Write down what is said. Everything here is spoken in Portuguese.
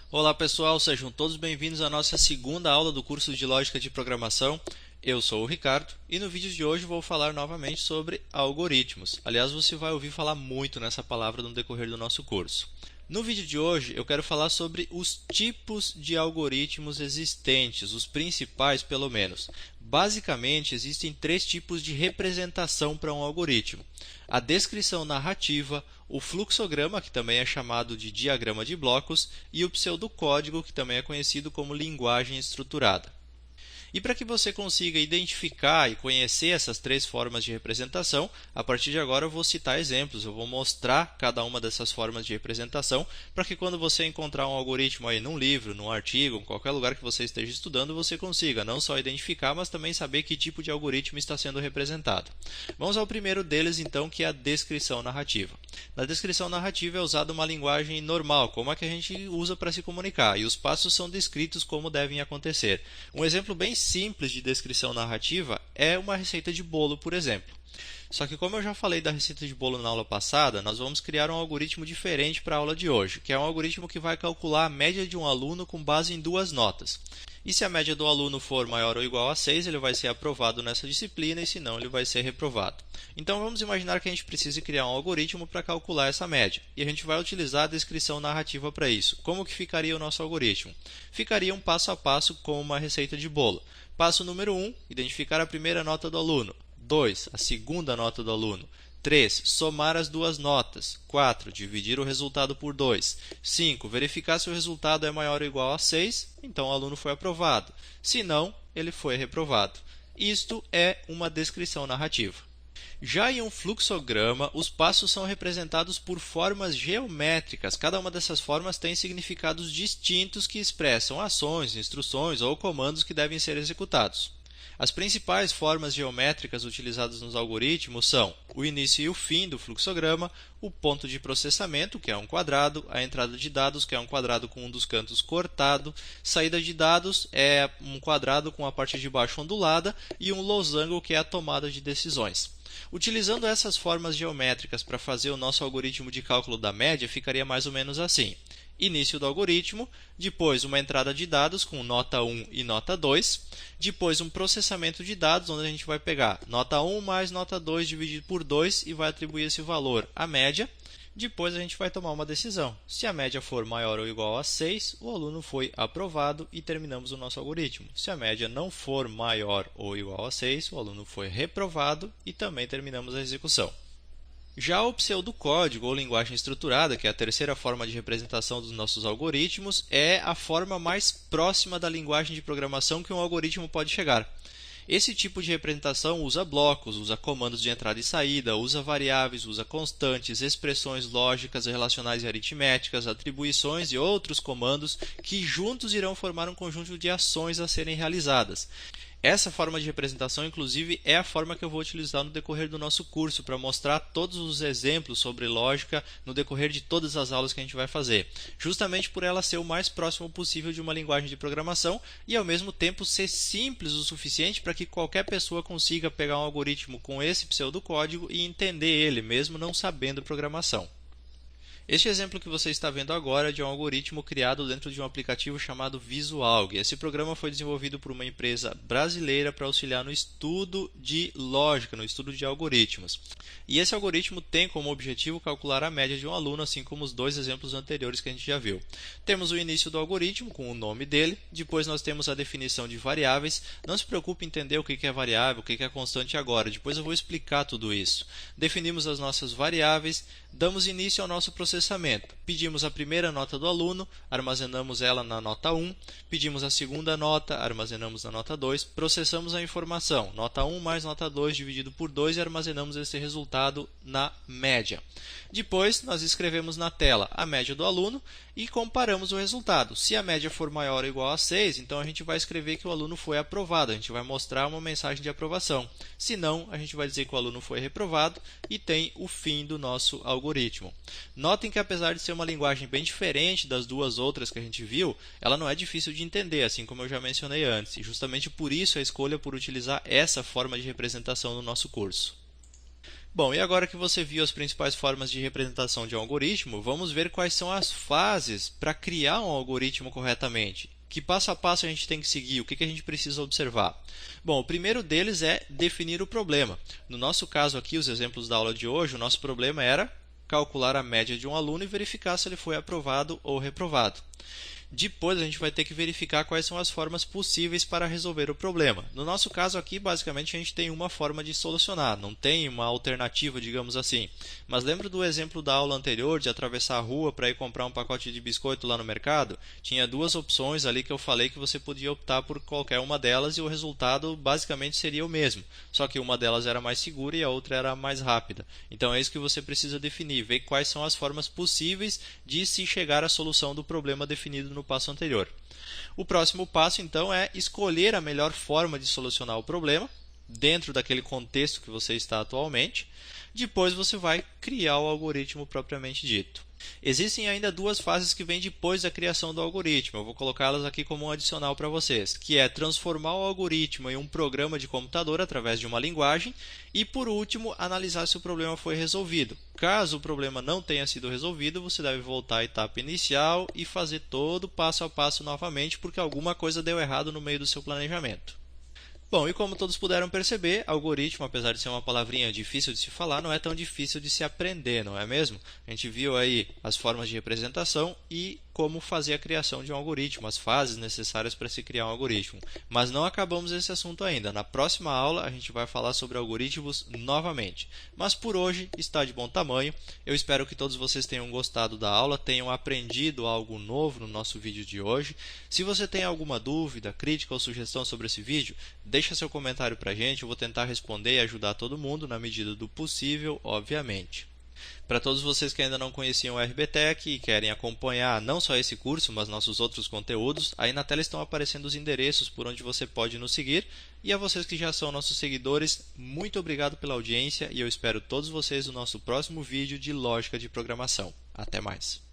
Olá pessoal, sejam todos bem-vindos à nossa segunda aula do curso de Lógica de Programação. Eu sou o Ricardo e no vídeo de hoje vou falar novamente sobre algoritmos. Aliás, você vai ouvir falar muito nessa palavra no decorrer do nosso curso. No vídeo de hoje eu quero falar sobre os tipos de algoritmos existentes, os principais pelo menos. Basicamente, existem três tipos de representação para um algoritmo: a descrição narrativa, o fluxograma, que também é chamado de diagrama de blocos, e o pseudocódigo, que também é conhecido como linguagem estruturada. E para que você consiga identificar e conhecer essas três formas de representação, a partir de agora eu vou citar exemplos, eu vou mostrar cada uma dessas formas de representação, para que quando você encontrar um algoritmo aí num livro, num artigo, em qualquer lugar que você esteja estudando, você consiga não só identificar, mas também saber que tipo de algoritmo está sendo representado. Vamos ao primeiro deles então, que é a descrição narrativa. Na descrição narrativa é usada uma linguagem normal, como a que a gente usa para se comunicar, e os passos são descritos como devem acontecer. Um exemplo bem simples de descrição narrativa é uma receita de bolo, por exemplo. Só que como eu já falei da receita de bolo na aula passada, nós vamos criar um algoritmo diferente para a aula de hoje, que é um algoritmo que vai calcular a média de um aluno com base em duas notas. E se a média do aluno for maior ou igual a 6, ele vai ser aprovado nessa disciplina, e se não, ele vai ser reprovado. Então vamos imaginar que a gente precise criar um algoritmo para calcular essa média. E a gente vai utilizar a descrição narrativa para isso. Como que ficaria o nosso algoritmo? Ficaria um passo a passo com uma receita de bolo. Passo número 1, identificar a primeira nota do aluno. 2, a segunda nota do aluno. 3. Somar as duas notas. 4. Dividir o resultado por 2. 5. Verificar se o resultado é maior ou igual a 6, então o aluno foi aprovado. Se não, ele foi reprovado. Isto é uma descrição narrativa. Já em um fluxograma, os passos são representados por formas geométricas. Cada uma dessas formas tem significados distintos que expressam ações, instruções ou comandos que devem ser executados. As principais formas geométricas utilizadas nos algoritmos são o início e o fim do fluxograma, o ponto de processamento, que é um quadrado, a entrada de dados, que é um quadrado com um dos cantos cortado, saída de dados é um quadrado com a parte de baixo ondulada e um losango, que é a tomada de decisões. Utilizando essas formas geométricas para fazer o nosso algoritmo de cálculo da média, ficaria mais ou menos assim: início do algoritmo, depois uma entrada de dados com nota 1 e nota 2, depois um processamento de dados, onde a gente vai pegar nota 1 mais nota 2 dividido por 2 e vai atribuir esse valor à média. Depois a gente vai tomar uma decisão. Se a média for maior ou igual a 6, o aluno foi aprovado e terminamos o nosso algoritmo. Se a média não for maior ou igual a 6, o aluno foi reprovado e também terminamos a execução. Já o pseudocódigo ou linguagem estruturada, que é a terceira forma de representação dos nossos algoritmos, é a forma mais próxima da linguagem de programação que um algoritmo pode chegar. Esse tipo de representação usa blocos, usa comandos de entrada e saída, usa variáveis, usa constantes, expressões lógicas, relacionais e aritméticas, atribuições e outros comandos que juntos irão formar um conjunto de ações a serem realizadas. Essa forma de representação, inclusive, é a forma que eu vou utilizar no decorrer do nosso curso, para mostrar todos os exemplos sobre lógica no decorrer de todas as aulas que a gente vai fazer. Justamente por ela ser o mais próximo possível de uma linguagem de programação e, ao mesmo tempo, ser simples o suficiente para que qualquer pessoa consiga pegar um algoritmo com esse pseudocódigo e entender ele, mesmo não sabendo programação. Este exemplo que você está vendo agora é de um algoritmo criado dentro de um aplicativo chamado Visualg. Esse programa foi desenvolvido por uma empresa brasileira para auxiliar no estudo de lógica, no estudo de algoritmos. E esse algoritmo tem como objetivo calcular a média de um aluno, assim como os dois exemplos anteriores que a gente já viu. Temos o início do algoritmo, com o nome dele, depois nós temos a definição de variáveis. Não se preocupe em entender o que é variável, o que é constante agora, depois eu vou explicar tudo isso. Definimos as nossas variáveis, damos início ao nosso processamento. Pedimos a primeira nota do aluno, armazenamos ela na nota 1, pedimos a segunda nota, armazenamos na nota 2, processamos a informação, nota 1 mais nota 2 dividido por 2 e armazenamos esse resultado na média. Depois, nós escrevemos na tela a média do aluno e comparamos o resultado. Se a média for maior ou igual a 6, então a gente vai escrever que o aluno foi aprovado, a gente vai mostrar uma mensagem de aprovação. Se não, a gente vai dizer que o aluno foi reprovado e tem o fim do nosso algoritmo. Notem que, apesar de ser uma linguagem bem diferente das duas outras que a gente viu, ela não é difícil de entender, assim como eu já mencionei antes, e justamente por isso a escolha por utilizar essa forma de representação no nosso curso. Bom, e agora que você viu as principais formas de representação de um algoritmo, vamos ver quais são as fases para criar um algoritmo corretamente. Que passo a passo a gente tem que seguir? O que a gente precisa observar? Bom, o primeiro deles é definir o problema. No nosso caso aqui, os exemplos da aula de hoje, o nosso problema era calcular a média de um aluno e verificar se ele foi aprovado ou reprovado. Depois a gente vai ter que verificar quais são as formas possíveis para resolver o problema. No nosso caso aqui, basicamente, a gente tem uma forma de solucionar, não tem uma alternativa, digamos assim. Mas lembra do exemplo da aula anterior de atravessar a rua para ir comprar um pacote de biscoito lá no mercado? Tinha duas opções ali que eu falei que você podia optar por qualquer uma delas e o resultado basicamente seria o mesmo. Só que uma delas era mais segura e a outra era mais rápida. Então é isso que você precisa definir, ver quais são as formas possíveis de se chegar à solução do problema definido no passo anterior. O próximo passo, então, é escolher a melhor forma de solucionar o problema, dentro daquele contexto que você está atualmente. Depois você vai criar o algoritmo propriamente dito. Existem ainda duas fases que vêm depois da criação do algoritmo. Eu vou colocá-las aqui como um adicional para vocês, que é transformar o algoritmo em um programa de computador através de uma linguagem e, por último, analisar se o problema foi resolvido. Caso o problema não tenha sido resolvido, você deve voltar à etapa inicial e fazer todo o passo a passo novamente, porque alguma coisa deu errado no meio do seu planejamento. Bom, e como todos puderam perceber, algoritmo, apesar de ser uma palavrinha difícil de se falar, não é tão difícil de se aprender, não é mesmo? A gente viu aí as formas de representação e como fazer a criação de um algoritmo, as fases necessárias para se criar um algoritmo. Mas não acabamos esse assunto ainda. Na próxima aula a gente vai falar sobre algoritmos novamente. Mas por hoje está de bom tamanho. Eu espero que todos vocês tenham gostado da aula, tenham aprendido algo novo no nosso vídeo de hoje. Se você tem alguma dúvida, crítica ou sugestão sobre esse vídeo, deixa seu comentário para a gente. Eu vou tentar responder e ajudar todo mundo na medida do possível, obviamente. Para todos vocês que ainda não conheciam o RBTech e querem acompanhar não só esse curso, mas nossos outros conteúdos, aí na tela estão aparecendo os endereços por onde você pode nos seguir. E a vocês que já são nossos seguidores, muito obrigado pela audiência e eu espero todos vocês no nosso próximo vídeo de Lógica de Programação. Até mais!